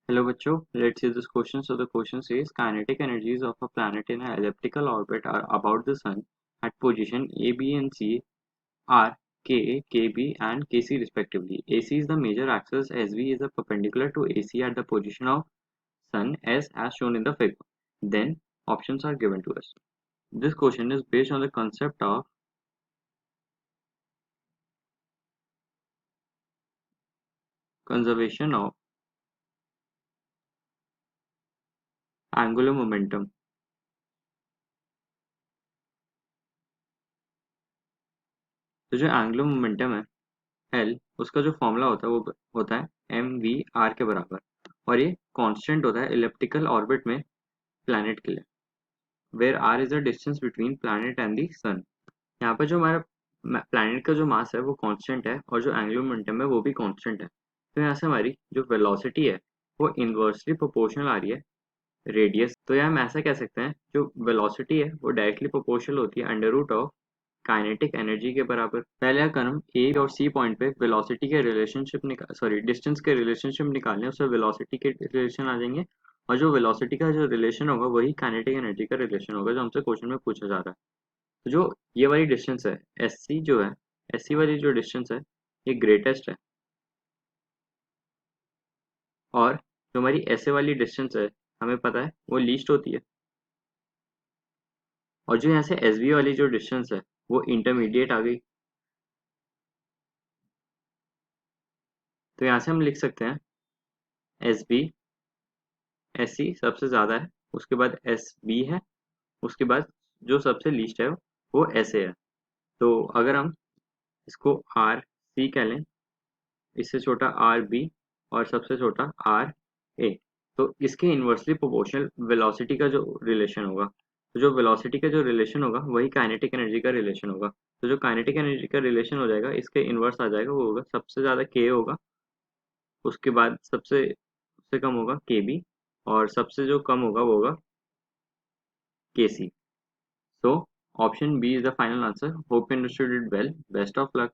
Hello बच्चों, let's see this question. So the question says kinetic energies of a planet in an elliptical orbit are about the sun at position A, B and C are K, KB and KC respectively. AC is the major axis, SV is a perpendicular to AC at the position of sun as shown in the figure. Then options are given to us. This question is based on the concept of conservation of angular momentum. तो जो angular momentum है L, उसका जो formula होता है वो होता है mv/r के बराबर, और ये कांस्टेंट होता है इलिप्टिकल ऑर्बिट में प्लैनेट के लिए, where are is the distance between planet and the sun. यहाँ पे जो हमारा प्लैनेट का जो मास है वो कांस्टेंट है और जो एंगुलर मोमेंटम है वो भी कांस्टेंट है। तो यहाँ से हमारी जो वेलोसिटी है वो इन्वर्सली प्रोपोर्शनल आ रही है रेडियस। तो यहाँ हम ऐसा कह सकते हैं जो वेलोसिटी है वो डायरेक्टली प्रोपोर्शनल होती है under root of kinetic energy के बराबर। पहले अगर हम ए और सी पॉइंट पे वेलोसिटी के रिलेशनशिप डिस्टेंस के रिलेशनशिप निकालने उससे वेलोसिटी के रिलेशन आ जाएंगे, और जो वेलोसिटी का जो रिलेशन होगा वही काइनेटिक एनर्जी का रिलेशन होगा जो हमसे क्वेश्चन में पूछा जा रहा है। तो जो ये वाली डिस्टेंस है एस सी जो है, एस सी वाली जो डिस्टेंस है ये ग्रेटेस्ट है, और जो हमारी एस ए वाली डिस्टेंस है हमें पता है वो लीस्ट होती है, और जो यहाँ से एस बी वाली जो डिस्टेंस है वो इंटरमीडिएट आ गई। तो यहाँ से हम लिख सकते हैं एस बी, एस सी सबसे ज़्यादा है, उसके बाद एस बी है, उसके बाद जो सबसे लीस्ट है वो एस ए है। तो अगर हम इसको आर सी कह लें, इससे छोटा आर बी और सबसे छोटा आर ए, तो इसके इन्वर्सली प्रोपोर्शनल वेलोसिटी का जो रिलेशन होगा, तो जो वेलोसिटी का जो रिलेशन होगा वही काइनेटिक एनर्जी का रिलेशन होगा। तो जो काइनेटिक एनर्जी का रिलेशन हो जाएगा इसके इन्वर्स आ जाएगा, वो होगा सबसे ज़्यादा के होगा, उसके बाद सबसे कम होगा के बी, और सबसे जो कम होगा वो होगा के सी। So option B is the final answer. Hope you understood it well. Best of luck.